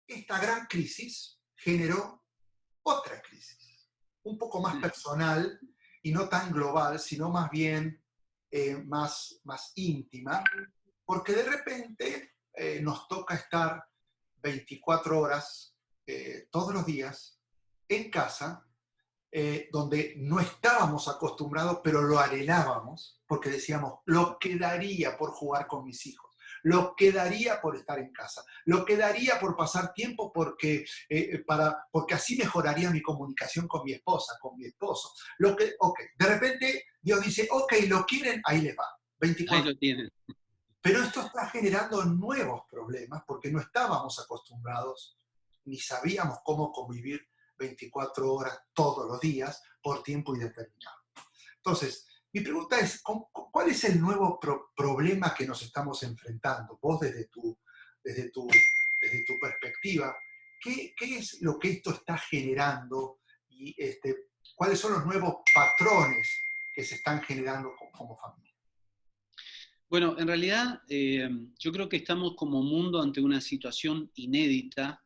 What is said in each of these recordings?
esta gran crisis generó otra crisis, un poco más personal y no tan global, sino más bien más íntima, porque de repente nos toca estar 24 horas todos los días en casa, donde no estábamos acostumbrados, pero lo anhelábamos, porque decíamos, lo quedaría por jugar con mis hijos, lo quedaría por estar en casa, lo quedaría por pasar tiempo porque así mejoraría mi comunicación con mi esposa, con mi esposo. De repente Dios dice, ok, lo quieren, ahí les va, Ahí 24. lo tienen. Pero esto está generando nuevos problemas porque no estábamos acostumbrados ni sabíamos cómo convivir 24 horas todos los días por tiempo indeterminado. Entonces, mi pregunta es, ¿cuál es el nuevo problema que nos estamos enfrentando? Vos desde tu perspectiva, ¿qué es lo que esto está generando y cuáles son los nuevos patrones que se están generando como familia? Bueno, en realidad yo creo que estamos como mundo ante una situación inédita,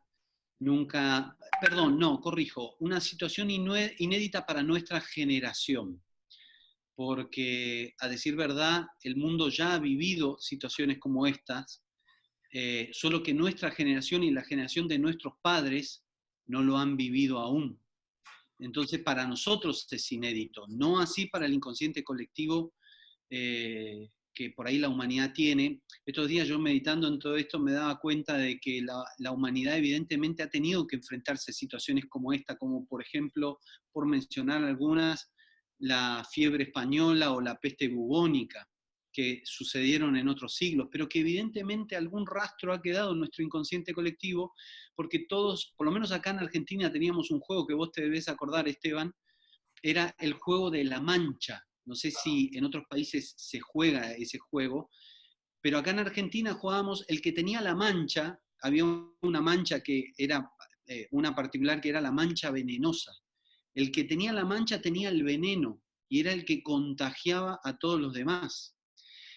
nunca, perdón, no, corrijo, una situación inédita para nuestra generación, porque a decir verdad, el mundo ya ha vivido situaciones como estas, solo que nuestra generación y la generación de nuestros padres no lo han vivido aún. Entonces, para nosotros es inédito, no así para el inconsciente colectivo que por ahí la humanidad tiene. Estos días yo meditando en todo esto me daba cuenta de que la humanidad evidentemente ha tenido que enfrentarse a situaciones como esta, como por ejemplo, por mencionar algunas, la fiebre española o la peste bubónica, que sucedieron en otros siglos, pero que evidentemente algún rastro ha quedado en nuestro inconsciente colectivo, porque todos, por lo menos acá en Argentina, teníamos un juego que vos te debes acordar, Esteban, era el juego de la mancha. No sé si en otros países se juega ese juego, pero acá en Argentina jugábamos el que tenía la mancha, había una mancha que era una particular que era la mancha venenosa. El que tenía la mancha tenía el veneno y era el que contagiaba a todos los demás.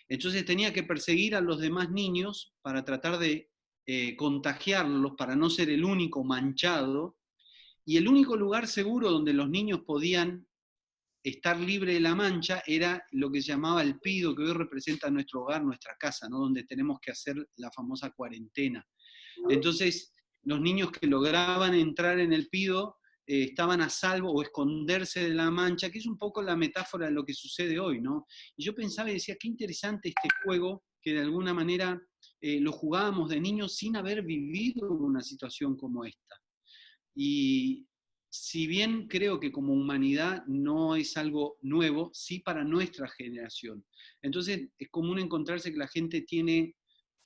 Entonces tenía que perseguir a los demás niños para tratar de contagiarlos, para no ser el único manchado. Y el único lugar seguro donde los niños podían estar libre de la mancha era lo que se llamaba el pido, que hoy representa nuestro hogar, nuestra casa, ¿no? Donde tenemos que hacer la famosa cuarentena. Entonces, los niños que lograban entrar en el pido estaban a salvo o esconderse de la mancha, que es un poco la metáfora de lo que sucede hoy, ¿no? Y yo pensaba y decía, qué interesante este juego que de alguna manera lo jugábamos de niños sin haber vivido una situación como esta. Y si bien creo que como humanidad no es algo nuevo, sí para nuestra generación. Entonces es común encontrarse que la gente tiene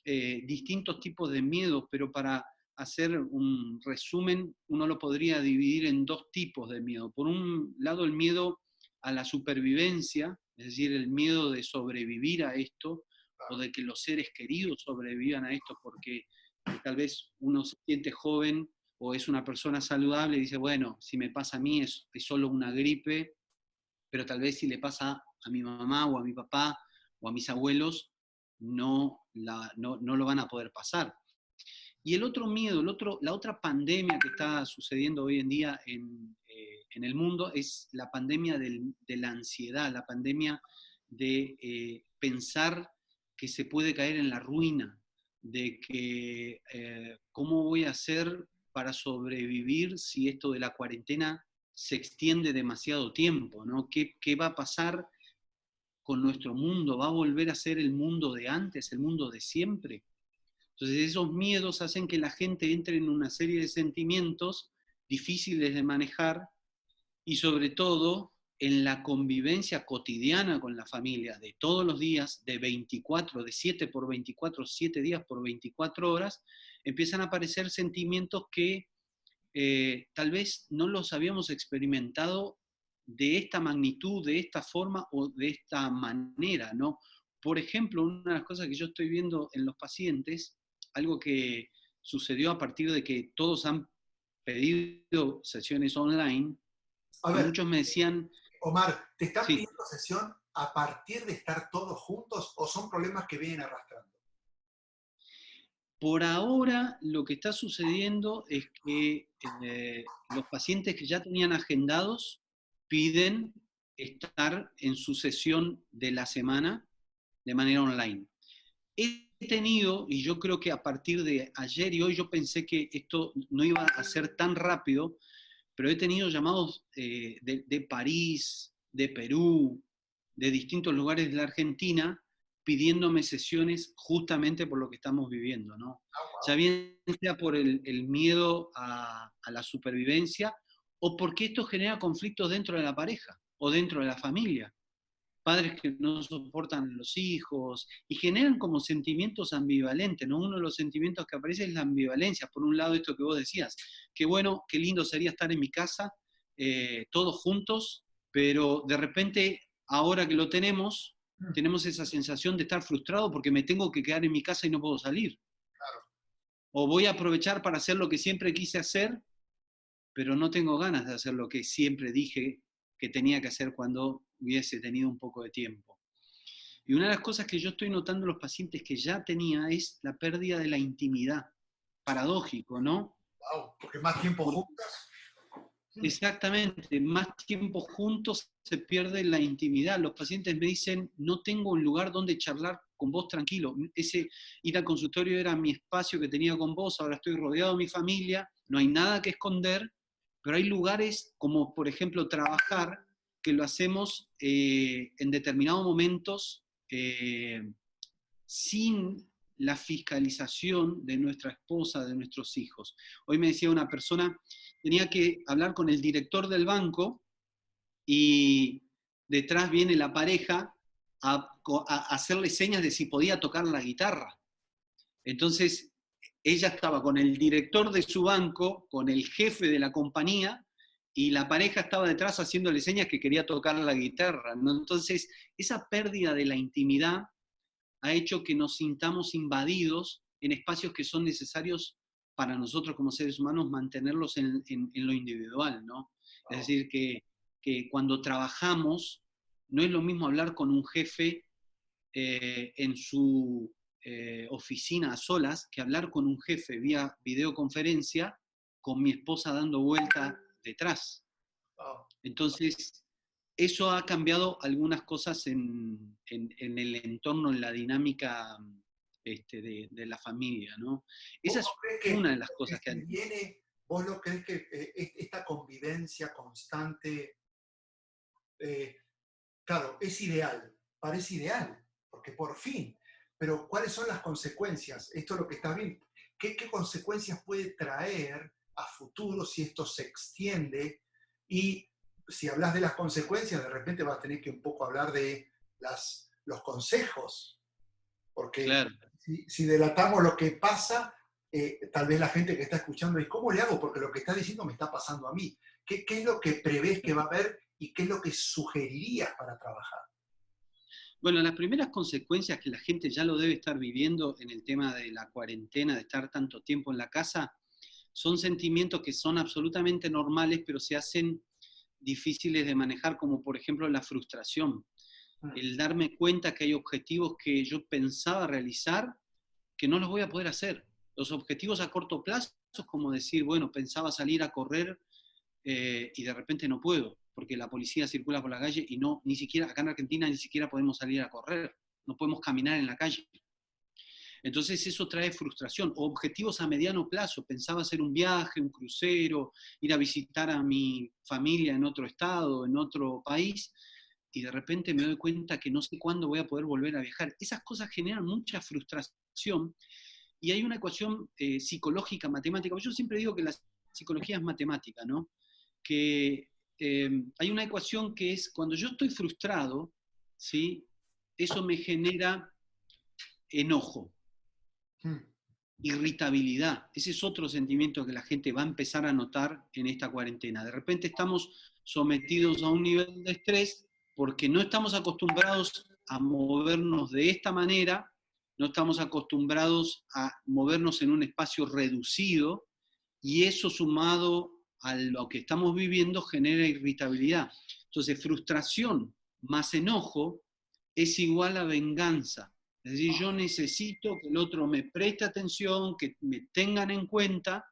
distintos tipos de miedos, pero para hacer un resumen, uno lo podría dividir en dos tipos de miedo. Por un lado, el miedo a la supervivencia, es decir, el miedo de sobrevivir a esto, o de que los seres queridos sobrevivan a esto, porque tal vez uno se siente joven o es una persona saludable y dice, bueno, si me pasa a mí es solo una gripe, pero tal vez si le pasa a mi mamá o a mi papá o a mis abuelos, no lo van a poder pasar. Y el otro miedo, la otra pandemia que está sucediendo hoy en día en el mundo es la pandemia de la ansiedad, la pandemia de pensar que se puede caer en la ruina, de que cómo voy a hacer para sobrevivir si esto de la cuarentena se extiende demasiado tiempo, ¿no? ¿Qué va a pasar con nuestro mundo? ¿Va a volver a ser el mundo de antes, el mundo de siempre? Entonces esos miedos hacen que la gente entre en una serie de sentimientos difíciles de manejar y sobre todo en la convivencia cotidiana con la familia de todos los días, de 7 por 24, 7 días por 24 horas, empiezan a aparecer sentimientos que tal vez no los habíamos experimentado de esta magnitud, de esta forma o de esta manera, ¿no? Por ejemplo, una de las cosas que yo estoy viendo en los pacientes, algo que sucedió a partir de que todos han pedido sesiones online, A que ver, muchos me decían, Omar, ¿te están sí, pidiendo sesión a partir de estar todos juntos o son problemas que vienen arrastrando? Por ahora lo que está sucediendo es que los pacientes que ya tenían agendados piden estar en su sesión de la semana de manera online. He tenido, y yo creo que a partir de ayer y hoy yo pensé que esto no iba a ser tan rápido, pero he tenido llamados de París, de Perú, de distintos lugares de la Argentina, pidiéndome sesiones justamente por lo que estamos viviendo, ¿no? Ya bien sea por el miedo a la supervivencia o porque esto genera conflictos dentro de la pareja o dentro de la familia. Padres que no soportan a los hijos y generan como sentimientos ambivalentes, ¿no? Uno de los sentimientos que aparece es la ambivalencia. Por un lado, esto que vos decías, qué bueno, qué lindo sería estar en mi casa, todos juntos, pero de repente, ahora que lo tenemos esa sensación de estar frustrado porque me tengo que quedar en mi casa y no puedo salir. Claro. O voy a aprovechar para hacer lo que siempre quise hacer, pero no tengo ganas de hacer lo que siempre dije que tenía que hacer cuando hubiese tenido un poco de tiempo. Y una de las cosas que yo estoy notando en los pacientes que ya tenía es la pérdida de la intimidad. Paradójico, ¿no? Wow, porque más tiempo juntas. Exactamente, más tiempo juntos se pierde la intimidad. Los pacientes me dicen, no tengo un lugar donde charlar con vos tranquilo. Ese ir al consultorio era mi espacio que tenía con vos, ahora estoy rodeado de mi familia, no hay nada que esconder, pero hay lugares como, por ejemplo, trabajar, que lo hacemos en determinados momentos sin la fiscalización de nuestra esposa, de nuestros hijos. Hoy me decía una persona, tenía que hablar con el director del banco y detrás viene la pareja a hacerle señas de si podía tocar la guitarra. Entonces, ella estaba con el director de su banco, con el jefe de la compañía, y la pareja estaba detrás haciéndole señas que quería tocar la guitarra, ¿no? Entonces, esa pérdida de la intimidad ha hecho que nos sintamos invadidos en espacios que son necesarios para nosotros como seres humanos mantenerlos en lo individual, ¿no? Wow. Es decir, que cuando trabajamos, no es lo mismo hablar con un jefe en su oficina a solas que hablar con un jefe vía videoconferencia con mi esposa dando vuelta detrás. Wow. Entonces, eso ha cambiado algunas cosas en el entorno, en la dinámica de la familia, ¿no? Esa es una de las cosas que viene. ¿Vos lo crees que esta convivencia constante, claro, es ideal, parece ideal, porque por fin, pero ¿cuáles son las consecuencias? Esto es lo que está bien. ¿Qué consecuencias puede traer a futuro si esto se extiende? Y si hablas de las consecuencias, de repente vas a tener que un poco hablar de los consejos, porque claro, si delatamos lo que pasa, tal vez la gente que está escuchando dice, ¿cómo le hago? Porque lo que está diciendo me está pasando a mí. ¿Qué es lo que prevés que va a haber y qué es lo que sugerirías para trabajar? Bueno, las primeras consecuencias que la gente ya lo debe estar viviendo en el tema de la cuarentena, de estar tanto tiempo en la casa, son sentimientos que son absolutamente normales, pero se hacen difíciles de manejar, como por ejemplo la frustración. El darme cuenta que hay objetivos que yo pensaba realizar que no los voy a poder hacer. Los objetivos a corto plazo es como decir, bueno, pensaba salir a correr y de repente no puedo, porque la policía circula por la calle y no, ni siquiera, acá en Argentina ni siquiera podemos salir a correr, no podemos caminar en la calle. Entonces eso trae frustración. O objetivos a mediano plazo, pensaba hacer un viaje, un crucero, ir a visitar a mi familia en otro estado, en otro país, y de repente me doy cuenta que no sé cuándo voy a poder volver a viajar. Esas cosas generan mucha frustración y hay una ecuación psicológica, matemática. Yo siempre digo que la psicología es matemática, ¿no? Que hay una ecuación que es cuando yo estoy frustrado, ¿sí? Eso me genera enojo, irritabilidad. Ese es otro sentimiento que la gente va a empezar a notar en esta cuarentena. De repente estamos sometidos a un nivel de estrés porque no estamos acostumbrados a movernos de esta manera, no estamos acostumbrados a movernos en un espacio reducido, y eso sumado a lo que estamos viviendo genera irritabilidad. Entonces, frustración más enojo es igual a venganza. Es decir, yo necesito que el otro me preste atención, que me tengan en cuenta,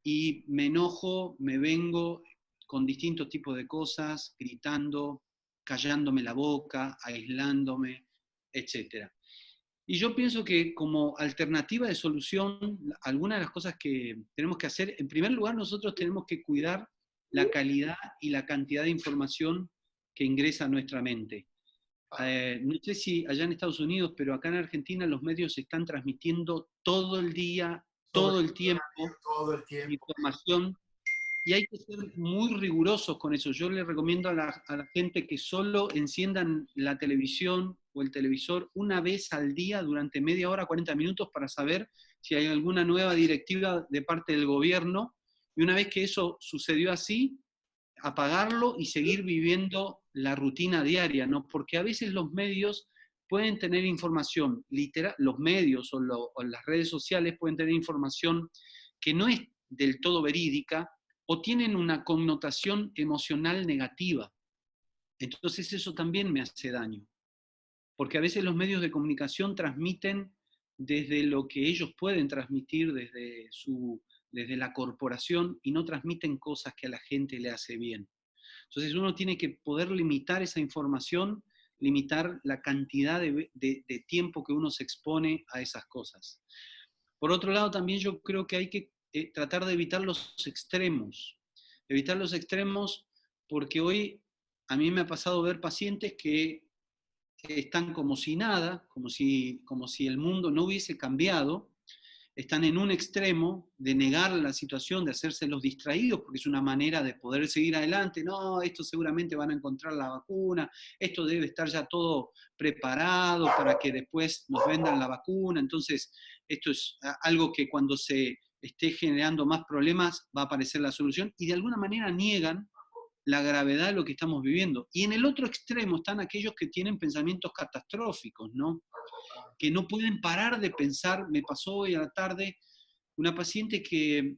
y me enojo, me vengo con distintos tipos de cosas, gritando, callándome la boca, aislándome, etc. Y yo pienso que como alternativa de solución, algunas de las cosas que tenemos que hacer, en primer lugar, nosotros tenemos que cuidar la calidad y la cantidad de información que ingresa a nuestra mente. No sé si allá en Estados Unidos, pero acá en Argentina los medios se están transmitiendo todo el día, todo el tiempo, todo el tiempo. información, y hay que ser muy rigurosos con eso. Yo le recomiendo a la gente que solo enciendan la televisión o el televisor una vez al día durante media hora, 40 minutos, para saber si hay alguna nueva directiva de parte del gobierno, y una vez que eso sucedió así, apagarlo y seguir viviendo la rutina diaria, ¿no? Porque a veces los medios pueden tener información literal, los medios o las redes sociales pueden tener información que no es del todo verídica o tienen una connotación emocional negativa. Entonces eso también me hace daño, porque a veces los medios de comunicación transmiten desde lo que ellos pueden transmitir desde la corporación, y no transmiten cosas que a la gente le hace bien. Entonces uno tiene que poder limitar esa información, limitar la cantidad de tiempo que uno se expone a esas cosas. Por otro lado, también yo creo que hay que tratar de evitar los extremos. Evitar los extremos, porque hoy a mí me ha pasado ver pacientes que están como si nada, como si el mundo no hubiese cambiado, están en un extremo de negar la situación, de hacerse los distraídos, porque es una manera de poder seguir adelante. No, esto seguramente van a encontrar la vacuna, esto debe estar ya todo preparado para que después nos vendan la vacuna. Entonces, esto es algo que cuando se esté generando más problemas va a aparecer la solución, y de alguna manera niegan la gravedad de lo que estamos viviendo. Y en el otro extremo están aquellos que tienen pensamientos catastróficos, ¿no? Que no pueden parar de pensar. Me pasó hoy a la tarde una paciente que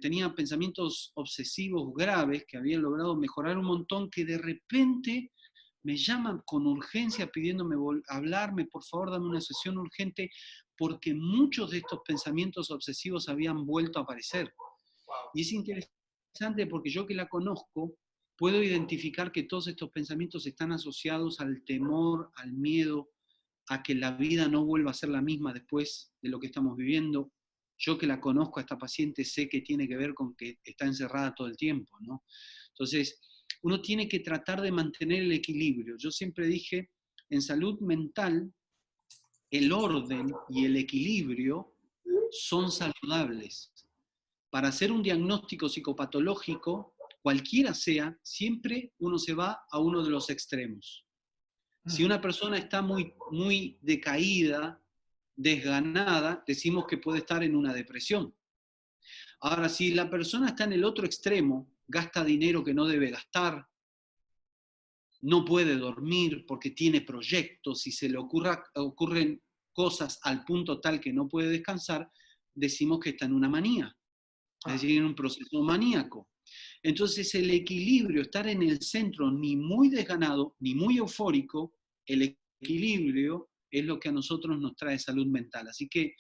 tenía pensamientos obsesivos graves, que había logrado mejorar un montón, que de repente me llaman con urgencia pidiéndome hablarme, por favor, dame una sesión urgente, porque muchos de estos pensamientos obsesivos habían vuelto a aparecer. Y es interesante porque yo, que la conozco, puedo identificar que todos estos pensamientos están asociados al temor, al miedo, a que la vida no vuelva a ser la misma después de lo que estamos viviendo. Yo, que la conozco a esta paciente, sé que tiene que ver con que está encerrada todo el tiempo, ¿no? Entonces, uno tiene que tratar de mantener el equilibrio. Yo siempre dije, en salud mental, el orden y el equilibrio son saludables. Para hacer un diagnóstico psicopatológico, cualquiera sea, siempre uno se va a uno de los extremos. Si una persona está muy, muy decaída, desganada, decimos que puede estar en una depresión. Ahora, si la persona está en el otro extremo, gasta dinero que no debe gastar, no puede dormir porque tiene proyectos y se le ocurren cosas al punto tal que no puede descansar, decimos que está en una manía, es decir, en un proceso maníaco. Entonces el equilibrio, estar en el centro, ni muy desganado, ni muy eufórico, el equilibrio es lo que a nosotros nos trae salud mental. Así que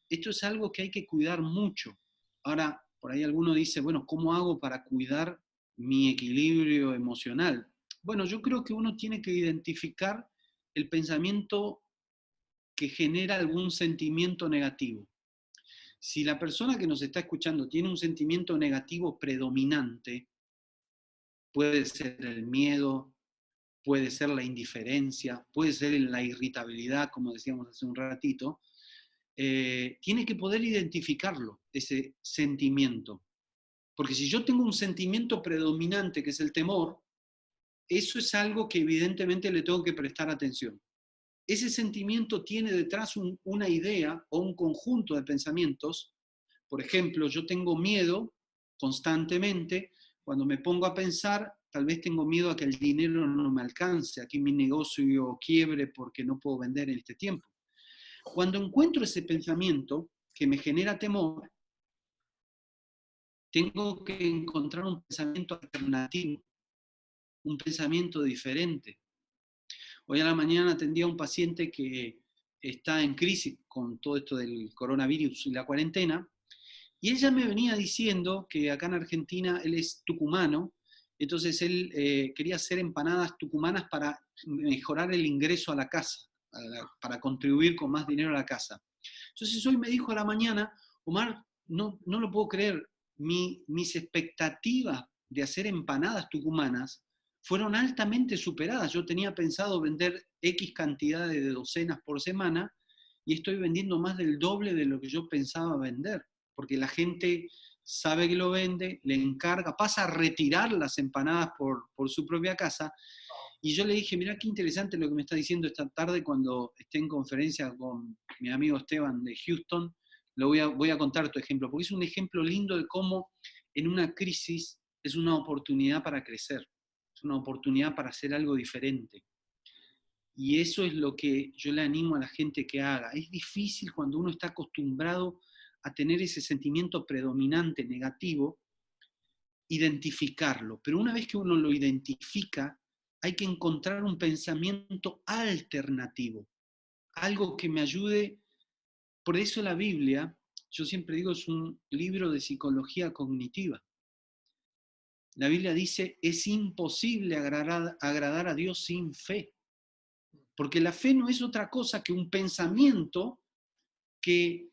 esto es algo que hay que cuidar mucho. Ahora, por ahí alguno dice, bueno, ¿cómo hago para cuidar mi equilibrio emocional? Bueno, yo creo que uno tiene que identificar el pensamiento que genera algún sentimiento negativo. Si la persona que nos está escuchando tiene un sentimiento negativo predominante, puede ser el miedo, puede ser la indiferencia, puede ser la irritabilidad, como decíamos hace un ratito, tiene que poder identificarlo, ese sentimiento. Porque si yo tengo un sentimiento predominante, que es el temor, eso es algo que evidentemente le tengo que prestar atención. Ese sentimiento tiene detrás una idea o un conjunto de pensamientos. Por ejemplo, yo tengo miedo constantemente. Cuando me pongo a pensar, tal vez tengo miedo a que el dinero no me alcance, a que mi negocio quiebre porque no puedo vender en este tiempo. Cuando encuentro ese pensamiento que me genera temor, tengo que encontrar un pensamiento alternativo, un pensamiento diferente. Hoy a la mañana atendí a un paciente que está en crisis con todo esto del coronavirus y la cuarentena, y ella me venía diciendo que acá en Argentina, él es tucumano, entonces él quería hacer empanadas tucumanas para mejorar el ingreso a la casa, para contribuir con más dinero a la casa. Entonces hoy me dijo a la mañana, Omar, no lo puedo creer, mis expectativas de hacer empanadas tucumanas fueron altamente superadas. Yo tenía pensado vender X cantidad de docenas por semana y estoy vendiendo más del doble de lo que yo pensaba vender, porque la gente sabe que lo vende, le encarga, pasa a retirar las empanadas por su propia casa. Y yo le dije, mirá qué interesante lo que me está diciendo esta tarde cuando esté en conferencia con mi amigo Esteban de Houston, voy a contar tu ejemplo, porque es un ejemplo lindo de cómo en una crisis es una oportunidad para crecer, es una oportunidad para hacer algo diferente. Y eso es lo que yo le animo a la gente que haga. Es difícil cuando uno está acostumbrado a tener ese sentimiento predominante negativo, identificarlo. Pero una vez que uno lo identifica, hay que encontrar un pensamiento alternativo, algo que me ayude. Por eso la Biblia, yo siempre digo, es un libro de psicología cognitiva. La Biblia dice, es imposible agradar a Dios sin fe, porque la fe no es otra cosa que un pensamiento que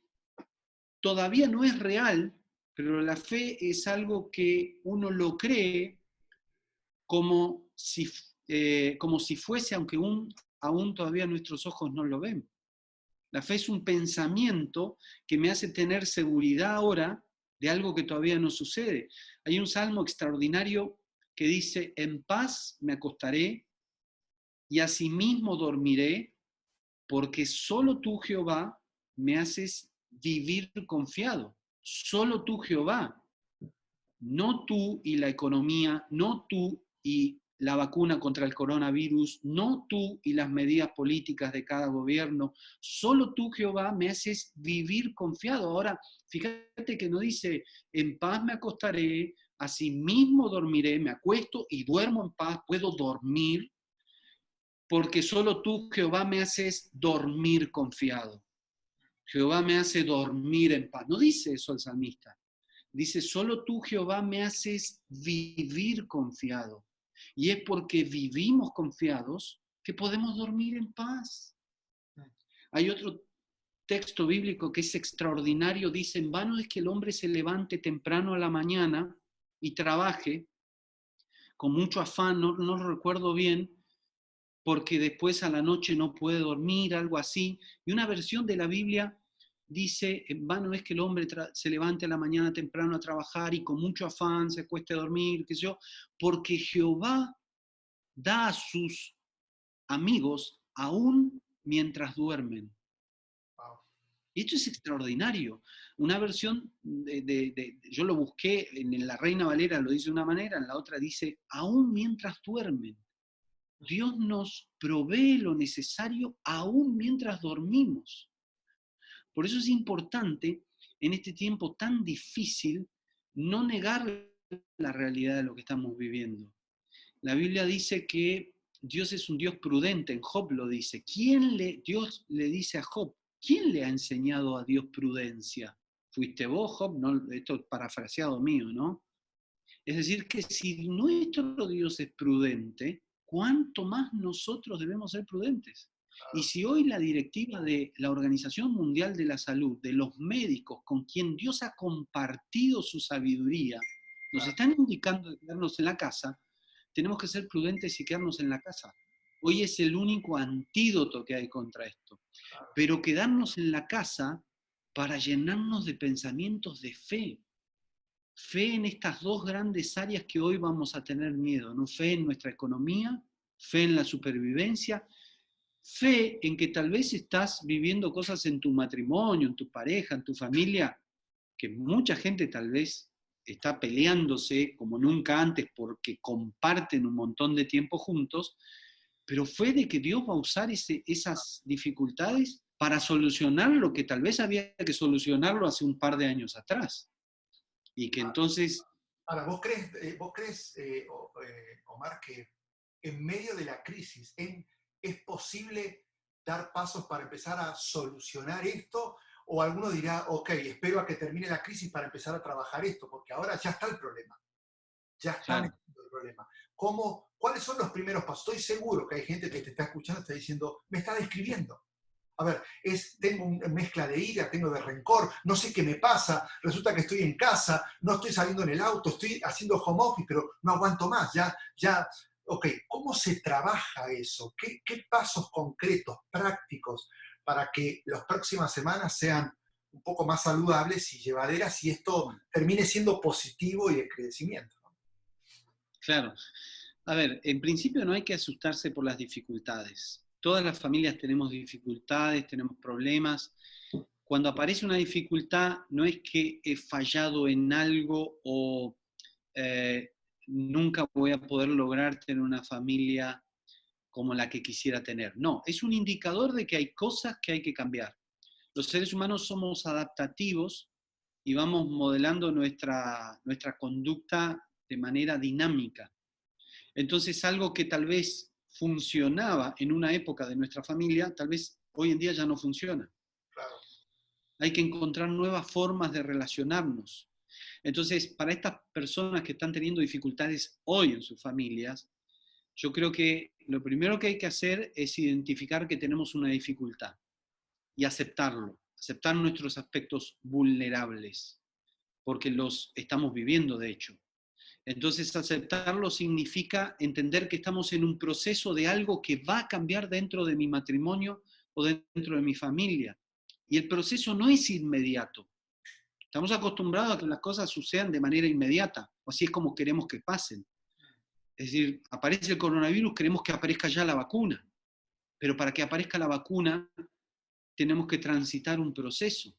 todavía no es real, pero la fe es algo que uno lo cree como si fuese, aunque aún todavía nuestros ojos no lo ven. La fe es un pensamiento que me hace tener seguridad ahora de algo que todavía no sucede. Hay un salmo extraordinario que dice, en paz me acostaré y asimismo dormiré, porque solo tú, Jehová, me haces vivir confiado. Solo tú, Jehová, no tú y la economía, no tú y la vacuna contra el coronavirus, no tú y las medidas políticas de cada gobierno, solo tú, Jehová, me haces vivir confiado. Ahora, fíjate que no dice, en paz me acostaré, asimismo dormiré, me acuesto y duermo en paz, puedo dormir, porque solo tú, Jehová, me haces dormir confiado. Jehová me hace dormir en paz. No dice eso el salmista. Dice, solo tú, Jehová, me haces vivir confiado. Y es porque vivimos confiados que podemos dormir en paz. Hay otro texto bíblico que es extraordinario. Dice, en vano es que el hombre se levante temprano a la mañana y trabaje con mucho afán, no lo recuerdo bien, porque después a la noche no puede dormir, algo así. Y una versión de la Biblia dice, en vano es que el hombre se levante a la mañana temprano a trabajar y con mucho afán se cueste a dormir, qué sé yo, porque Jehová da a sus amigos aún mientras duermen. Wow. Y esto es extraordinario. Una versión, yo lo busqué, en la Reina Valera lo dice de una manera, en la otra dice, aún mientras duermen. Dios nos provee lo necesario aún mientras dormimos. Por eso es importante, en este tiempo tan difícil, no negar la realidad de lo que estamos viviendo. La Biblia dice que Dios es un Dios prudente, en Job lo dice. Dios le dice a Job, ¿quién le ha enseñado a Dios prudencia? ¿Fuiste vos, Job? No, esto es parafraseado mío, ¿no? Es decir, que si nuestro Dios es prudente, ¿cuánto más nosotros debemos ser prudentes? Y si hoy la directiva de la Organización Mundial de la Salud, de los médicos con quien Dios ha compartido su sabiduría, nos están indicando de quedarnos en la casa, tenemos que ser prudentes y quedarnos en la casa. Hoy es el único antídoto que hay contra esto. Pero quedarnos en la casa para llenarnos de pensamientos de fe. Fe en estas dos grandes áreas que hoy vamos a tener miedo, ¿no? Fe en nuestra economía, fe en la supervivencia, fe en que tal vez estás viviendo cosas en tu matrimonio, en tu pareja, en tu familia, que mucha gente tal vez está peleándose como nunca antes porque comparten un montón de tiempo juntos, pero fe de que Dios va a usar esas dificultades para solucionar lo que tal vez había que solucionarlo hace un par de años atrás. Y que entonces... Ahora, vos crees Omar, que en medio de la crisis es posible dar pasos para empezar a solucionar esto? ¿O alguno dirá, ok, espero a que termine la crisis para empezar a trabajar esto? Porque ahora ya está el problema. Ya están Claro. el problema. ¿Cuáles son los primeros pasos? Estoy seguro que hay gente que te está escuchando y está diciendo, me está describiendo. A ver, tengo una mezcla de ira, tengo de rencor, no sé qué me pasa, resulta que estoy en casa, no estoy saliendo en el auto, estoy haciendo home office, pero no aguanto más, ok, ¿cómo se trabaja eso? ¿Qué pasos concretos, prácticos, para que las próximas semanas sean un poco más saludables y llevaderas y esto termine siendo positivo y de crecimiento? Claro. A ver, en principio no hay que asustarse por las dificultades. Todas las familias tenemos dificultades, tenemos problemas. Cuando aparece una dificultad, no es que he fallado en algo o nunca voy a poder lograr tener una familia como la que quisiera tener. No, es un indicador de que hay cosas que hay que cambiar. Los seres humanos somos adaptativos y vamos modelando nuestra conducta de manera dinámica. Entonces, algo que tal vez funcionaba en una época de nuestra familia, tal vez hoy en día ya no funciona. Claro. Hay que encontrar nuevas formas de relacionarnos. Entonces, para estas personas que están teniendo dificultades hoy en sus familias, yo creo que lo primero que hay que hacer es identificar que tenemos una dificultad y aceptarlo, aceptar nuestros aspectos vulnerables, porque los estamos viviendo de hecho. Entonces, aceptarlo significa entender que estamos en un proceso de algo que va a cambiar dentro de mi matrimonio o dentro de mi familia. Y el proceso no es inmediato. Estamos acostumbrados a que las cosas sucedan de manera inmediata, o así es como queremos que pasen. Es decir, aparece el coronavirus, queremos que aparezca ya la vacuna. Pero para que aparezca la vacuna, tenemos que transitar un proceso.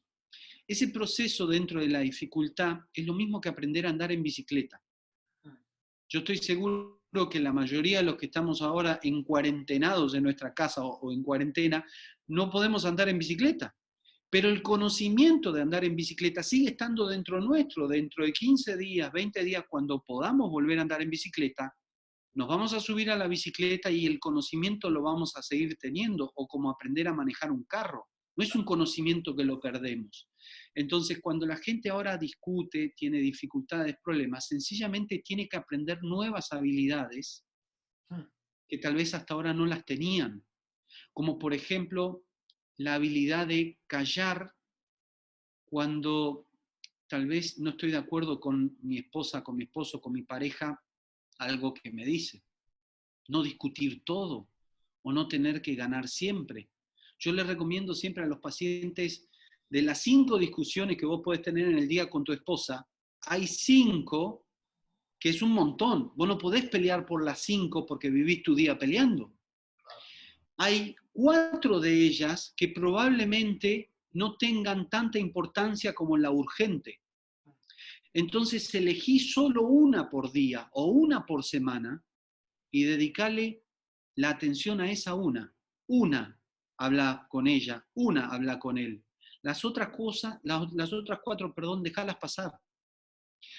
Ese proceso dentro de la dificultad es lo mismo que aprender a andar en bicicleta. Yo estoy seguro que la mayoría de los que estamos ahora en cuarentenados en nuestra casa o en cuarentena, no podemos andar en bicicleta. Pero el conocimiento de andar en bicicleta sigue estando dentro nuestro. Dentro de 15 días, 20 días, cuando podamos volver a andar en bicicleta, nos vamos a subir a la bicicleta y el conocimiento lo vamos a seguir teniendo, o como aprender a manejar un carro. No es un conocimiento que lo perdemos. Entonces, cuando la gente ahora discute, tiene dificultades, problemas, sencillamente tiene que aprender nuevas habilidades que tal vez hasta ahora no las tenían. Como por ejemplo, la habilidad de callar cuando tal vez no estoy de acuerdo con mi esposa, con mi esposo, con mi pareja, algo que me dice. No discutir todo o no tener que ganar siempre. Yo les recomiendo siempre a los pacientes, de las 5 discusiones que vos podés tener en el día con tu esposa, hay 5 que es un montón. Vos no podés pelear por las 5 porque vivís tu día peleando. Hay 4 de ellas que probablemente no tengan tanta importancia como la urgente. Entonces elegí solo una por día o una por semana y dedicarle la atención a esa una. Una habla con ella, una habla con él. Las otras cosas, las otras 4, perdón, dejarlas pasar.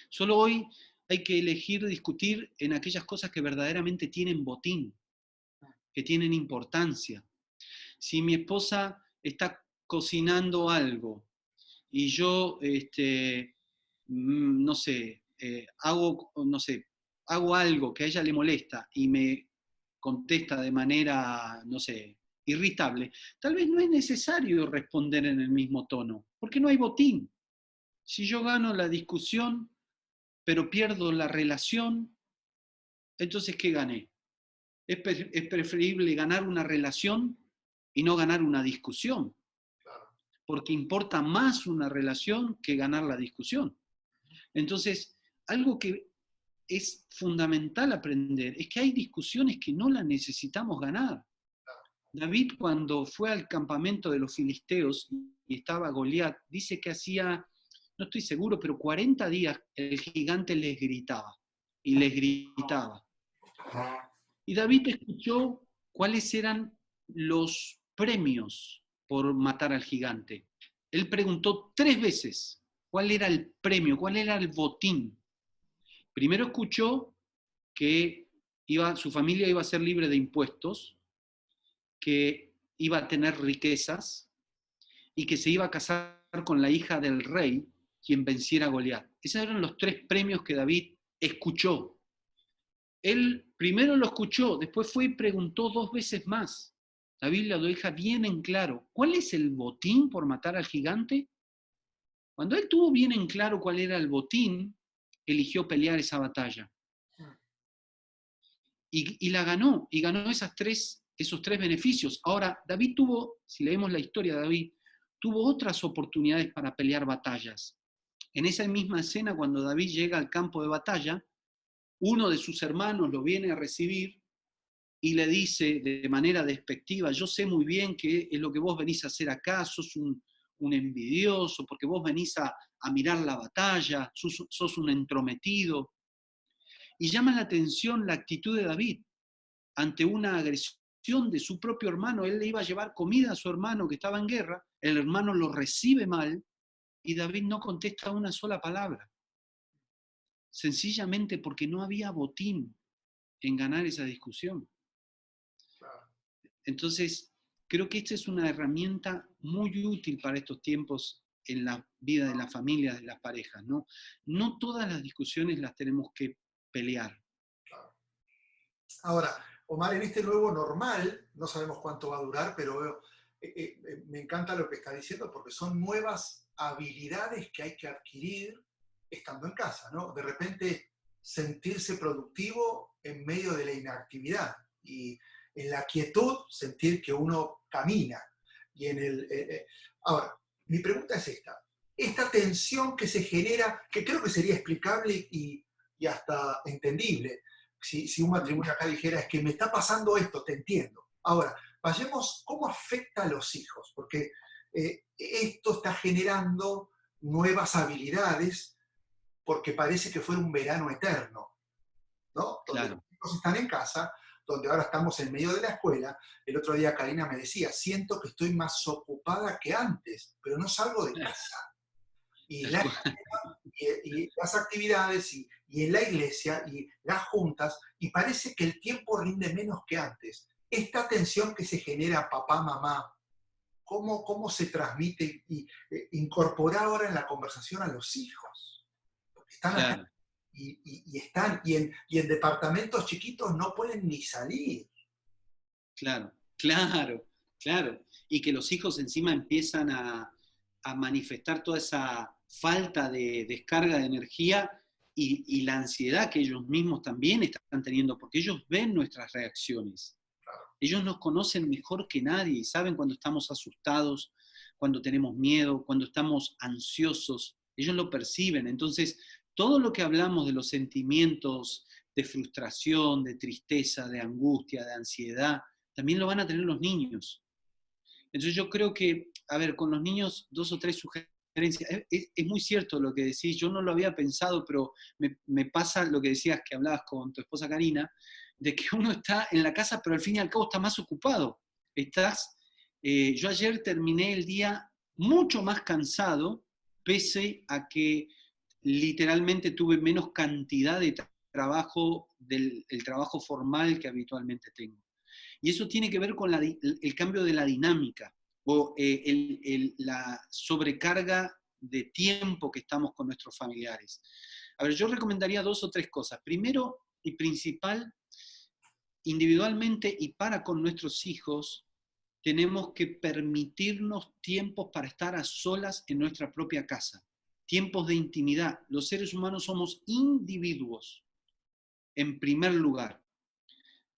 Solo hoy hay que elegir discutir en aquellas cosas que verdaderamente tienen botín, que tienen importancia. Si mi esposa está cocinando algo y yo, no sé, hago algo que a ella le molesta y me contesta de manera, no sé, irritable, tal vez no es necesario responder en el mismo tono, porque no hay botín. Si yo gano la discusión, pero pierdo la relación, entonces ¿qué gané? Es preferible ganar una relación y no ganar una discusión, porque importa más una relación que ganar la discusión. Entonces, algo que es fundamental aprender es que hay discusiones que no las necesitamos ganar. David, cuando fue al campamento de los filisteos y estaba Goliat, dice que hacía, no estoy seguro, pero 40 días el gigante les gritaba y les gritaba. Y David escuchó cuáles eran los premios por matar al gigante. Él preguntó 3 veces cuál era el premio, cuál era el botín. Primero escuchó que su familia iba a ser libre de impuestos, que iba a tener riquezas y que se iba a casar con la hija del rey, quien venciera a Goliat. Esos eran los 3 premios que David escuchó. Él primero lo escuchó, después fue y preguntó 2 veces más. La Biblia lo deja bien en claro. ¿Cuál es el botín por matar al gigante? Cuando él tuvo bien en claro cuál era el botín, eligió pelear esa batalla. Y la ganó, y ganó esos 3 beneficios. Ahora, David tuvo, si leemos la historia de David, tuvo otras oportunidades para pelear batallas. En esa misma escena, cuando David llega al campo de batalla, uno de sus hermanos lo viene a recibir y le dice de manera despectiva: yo sé muy bien qué es lo que vos venís a hacer acá, sos un envidioso, porque vos venís a mirar la batalla, sos un entrometido. Y llama la atención la actitud de David ante una agresión de su propio hermano. Él le iba a llevar comida a su hermano que estaba en guerra, el hermano lo recibe mal y David no contesta una sola palabra, sencillamente porque no había botín en ganar esa discusión. Entonces, creo que esta es una herramienta muy útil para estos tiempos en la vida de las familias, de las parejas, ¿no? No todas las discusiones las tenemos que pelear. Ahora, Omar, en este nuevo normal, no sabemos cuánto va a durar, pero me encanta lo que está diciendo porque son nuevas habilidades que hay que adquirir estando en casa, ¿no? De repente sentirse productivo en medio de la inactividad y en la quietud sentir que uno camina. Y ahora, mi pregunta es esta tensión que se genera, que creo que sería explicable y hasta entendible, si un matrimonio acá dijera: es que me está pasando esto, te entiendo. Ahora, vayamos, ¿cómo afecta a los hijos? Porque esto está generando nuevas habilidades porque parece que fuera un verano eterno, ¿no? Donde Claro. los hijos están en casa, donde ahora estamos en medio de la escuela. El otro día Karina me decía: siento que estoy más ocupada que antes, pero no salgo de casa. Y las actividades y en la iglesia y las juntas, y parece que el tiempo rinde menos que antes. Esta tensión que se genera papá, mamá, ¿cómo se transmite y incorporar ahora en la conversación a los hijos? Porque están Claro. acá y en departamentos chiquitos no pueden ni salir. Claro, claro, claro. Y que los hijos encima empiezan a manifestar toda esa falta de descarga de energía y la ansiedad que ellos mismos también están teniendo, porque ellos ven nuestras reacciones. Ellos nos conocen mejor que nadie y saben cuando estamos asustados, cuando tenemos miedo, cuando estamos ansiosos. Ellos lo perciben. Entonces, todo lo que hablamos de los sentimientos de frustración, de tristeza, de angustia, de ansiedad, también lo van a tener los niños. Entonces yo creo que, a ver, con los niños 2 o 3 sugerencias. Es muy cierto lo que decís, yo no lo había pensado, pero me pasa lo que decías, que hablabas con tu esposa Karina, de que uno está en la casa, pero al fin y al cabo está más ocupado. Yo ayer terminé el día mucho más cansado, pese a que literalmente tuve menos cantidad de trabajo del el trabajo formal que habitualmente tengo. Y eso tiene que ver con el cambio de la dinámica o la sobrecarga de tiempo que estamos con nuestros familiares. A ver, yo recomendaría 2 o 3 cosas. Primero y principal, individualmente y para con nuestros hijos, tenemos que permitirnos tiempos para estar a solas en nuestra propia casa. Tiempos de intimidad. Los seres humanos somos individuos, en primer lugar.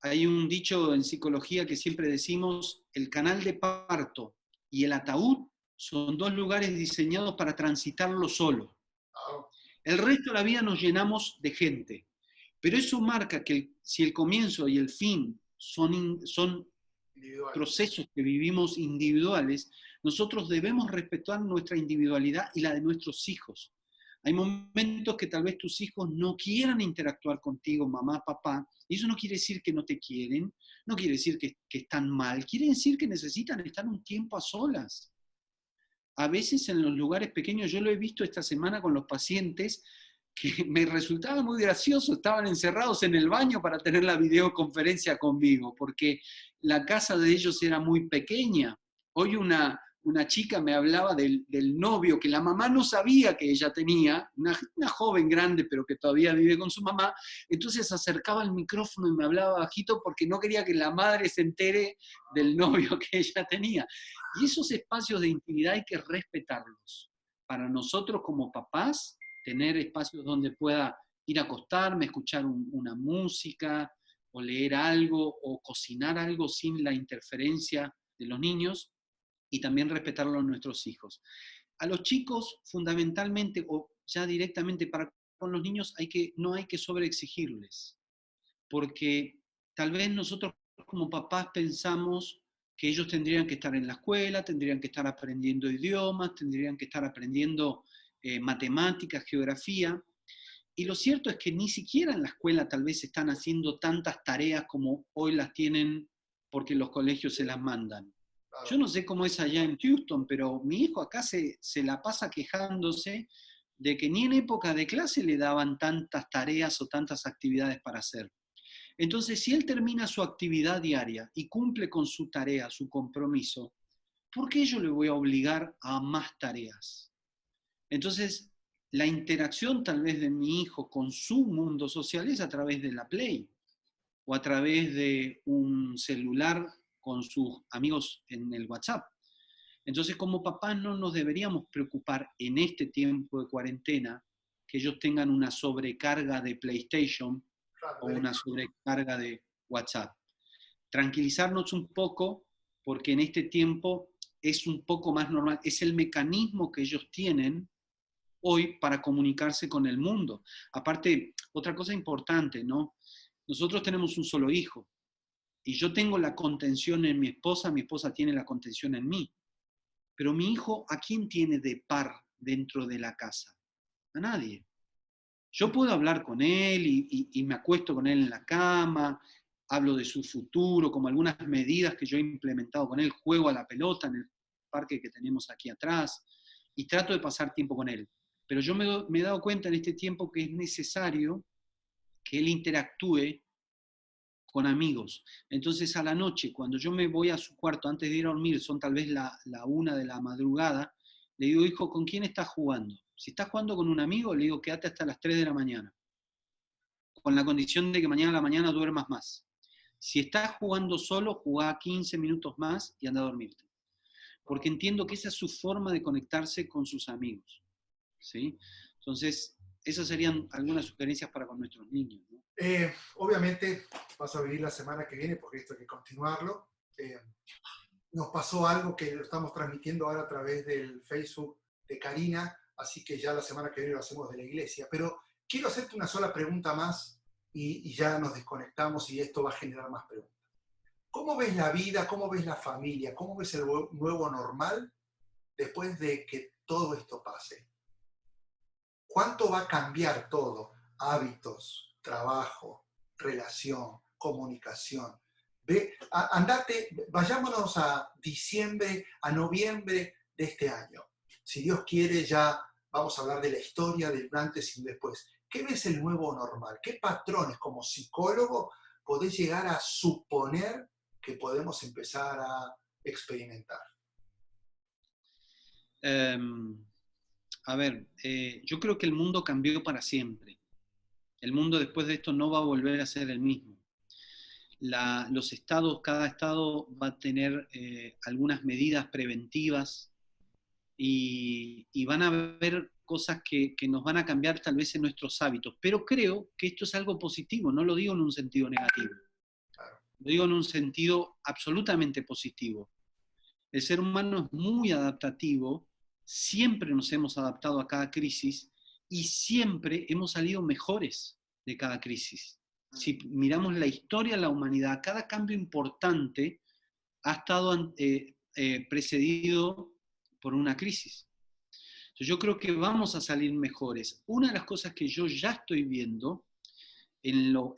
Hay un dicho en psicología que siempre decimos: el canal de parto y el ataúd son 2 lugares diseñados para transitarlo solo. El resto de la vida nos llenamos de gente, pero eso marca que si el comienzo y el fin son procesos que vivimos individuales, nosotros debemos respetar nuestra individualidad y la de nuestros hijos. Hay momentos que tal vez tus hijos no quieran interactuar contigo, mamá, papá, y eso no quiere decir que no te quieren, no quiere decir que están mal, quiere decir que necesitan estar un tiempo a solas. A veces en los lugares pequeños, yo lo he visto esta semana con los pacientes, que me resultaba muy gracioso, estaban encerrados en el baño para tener la videoconferencia conmigo, porque la casa de ellos era muy pequeña. Hoy una chica me hablaba del novio que la mamá no sabía que ella tenía, una joven grande pero que todavía vive con su mamá, entonces acercaba el micrófono y me hablaba bajito porque no quería que la madre se entere del novio que ella tenía. Y esos espacios de intimidad hay que respetarlos. Para nosotros como papás, tener espacios donde pueda ir a acostarme, escuchar una música, o leer algo, o cocinar algo sin la interferencia de los niños, y también respetarlo a nuestros hijos. A los chicos, fundamentalmente, o ya directamente con los niños, no hay que sobreexigirles, porque tal vez nosotros como papás pensamos que ellos tendrían que estar en la escuela, tendrían que estar aprendiendo idiomas, tendrían que estar aprendiendo matemáticas, geografía, y lo cierto es que ni siquiera en la escuela tal vez están haciendo tantas tareas como hoy las tienen porque los colegios se las mandan. Yo no sé cómo es allá en Houston, pero mi hijo acá se la pasa quejándose de que ni en época de clase le daban tantas tareas o tantas actividades para hacer. Entonces, si él termina su actividad diaria y cumple con su tarea, su compromiso, ¿por qué yo le voy a obligar a más tareas? Entonces, la interacción tal vez de mi hijo con su mundo social es a través de la Play o a través de un celular con sus amigos en el WhatsApp. Entonces, como papás no nos deberíamos preocupar en este tiempo de cuarentena que ellos tengan una sobrecarga de PlayStation o una sobrecarga de WhatsApp. Tranquilizarnos un poco porque en este tiempo es un poco más normal, es el mecanismo que ellos tienen hoy para comunicarse con el mundo. Aparte, otra cosa importante, ¿no? Nosotros tenemos un solo hijo y yo tengo la contención en mi esposa tiene la contención en mí. Pero mi hijo, ¿a quién tiene de par dentro de la casa? A nadie. Yo puedo hablar con él y me acuesto con él en la cama, hablo de su futuro, como algunas medidas que yo he implementado con él, juego a la pelota en el parque que tenemos aquí atrás y trato de pasar tiempo con él. Pero yo me he dado cuenta en este tiempo que es necesario que él interactúe con amigos. Entonces a la noche, cuando yo me voy a su cuarto antes de ir a dormir, son tal vez la 1 de la madrugada, le digo, hijo, ¿con quién estás jugando? Si estás jugando con un amigo, le digo, quédate hasta las 3 de la mañana, con la condición de que mañana a la mañana duermas más. Si estás jugando solo, jugá 15 minutos más y anda a dormirte. Porque entiendo que esa es su forma de conectarse con sus amigos, ¿sí? Entonces, esas serían algunas sugerencias para con nuestros niños, ¿no? Obviamente vas a venir la semana que viene porque esto hay que continuarlo. Nos pasó algo que lo estamos transmitiendo ahora a través del Facebook de Karina, así que ya la semana que viene lo hacemos de la iglesia. Pero quiero hacerte una sola pregunta más y ya nos desconectamos y esto va a generar más preguntas. ¿Cómo ves la vida? ¿Cómo ves la familia? ¿Cómo ves el nuevo normal después de que todo esto pase? ¿Cuánto va a cambiar todo? Hábitos, trabajo, relación, comunicación. Vayámonos a diciembre, a noviembre de este año. Si Dios quiere, ya vamos a hablar de la historia del antes y después. ¿Qué ves el nuevo normal? ¿Qué patrones como psicólogo podés llegar a suponer que podemos empezar a experimentar? Yo creo que el mundo cambió para siempre. El mundo después de esto no va a volver a ser el mismo. Los estados, cada estado va a tener algunas medidas preventivas y van a haber cosas que nos van a cambiar tal vez en nuestros hábitos. Pero creo que esto es algo positivo, no lo digo en un sentido negativo. Lo digo en un sentido absolutamente positivo. El ser humano es muy adaptativo, siempre nos hemos adaptado a cada crisis y siempre hemos salido mejores de cada crisis. Si miramos la historia de la humanidad, cada cambio importante ha estado precedido por una crisis. Entonces yo creo que vamos a salir mejores. Una de las cosas que yo ya estoy viendo en lo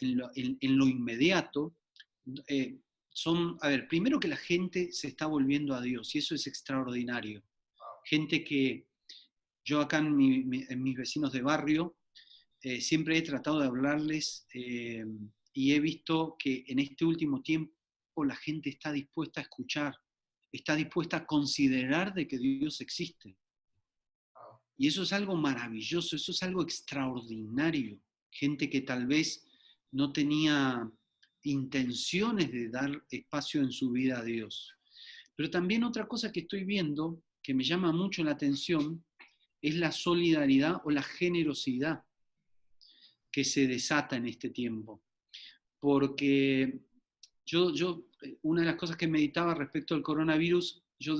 inmediato primero que la gente se está volviendo a Dios y eso es extraordinario. Gente que yo acá en mis vecinos de barrio, siempre he tratado de hablarles y he visto que en este último tiempo la gente está dispuesta a escuchar, está dispuesta a considerar de que Dios existe. Y eso es algo maravilloso, eso es algo extraordinario. Gente que tal vez no tenía intenciones de dar espacio en su vida a Dios. Pero también otra cosa que estoy viendo, que me llama mucho la atención, es la solidaridad o la generosidad que se desata en este tiempo. Porque una de las cosas que meditaba respecto al coronavirus, yo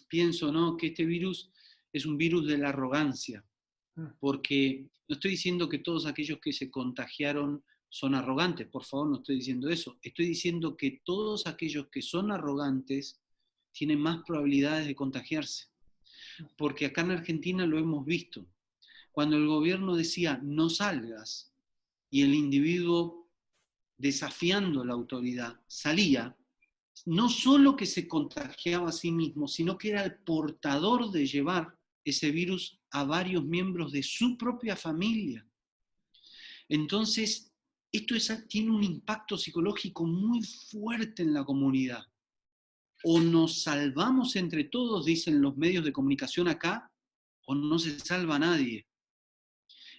pienso, ¿no?, que este virus es un virus de la arrogancia, porque no estoy diciendo que todos aquellos que se contagiaron son arrogantes, por favor, no estoy diciendo eso. Estoy diciendo que todos aquellos que son arrogantes tienen más probabilidades de contagiarse, porque acá en Argentina lo hemos visto. Cuando el gobierno decía no salgas y el individuo, desafiando la autoridad, salía, no solo que se contagiaba a sí mismo, sino que era el portador de llevar ese virus a varios miembros de su propia familia. Entonces, esto tiene un impacto psicológico muy fuerte en la comunidad. O nos salvamos entre todos, dicen los medios de comunicación acá, o no se salva nadie.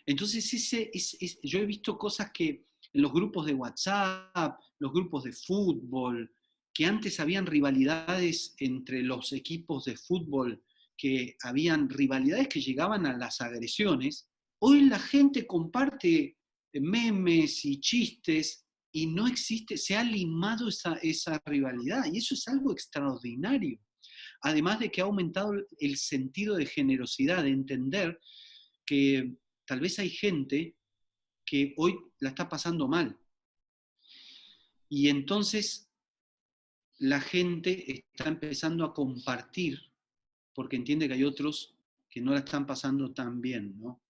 Entonces, yo he visto cosas que en los grupos de WhatsApp, los grupos de fútbol, que antes habían rivalidades entre los equipos de fútbol, que habían rivalidades que llegaban a las agresiones, hoy la gente comparte memes y chistes y no existe, se ha limado esa rivalidad, y eso es algo extraordinario. Además de que ha aumentado el sentido de generosidad, de entender que tal vez hay gente que hoy la está pasando mal. Y entonces la gente está empezando a compartir porque entiende que hay otros que no la están pasando tan bien, ¿no?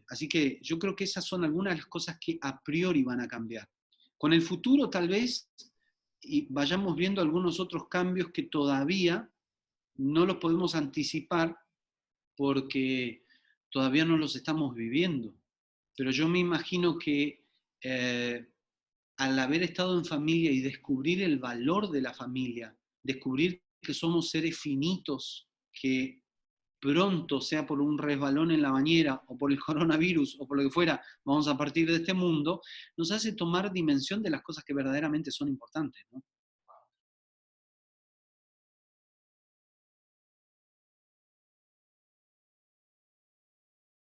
Así que yo creo que esas son algunas de las cosas que a priori van a cambiar. Con el futuro tal vez y vayamos viendo algunos otros cambios que todavía no los podemos anticipar porque todavía no los estamos viviendo. Pero yo me imagino que al haber estado en familia y descubrir el valor de la familia, descubrir que somos seres finitos, que pronto, sea por un resbalón en la bañera o por el coronavirus o por lo que fuera, vamos a partir de este mundo, nos hace tomar dimensión de las cosas que verdaderamente son importantes, ¿no?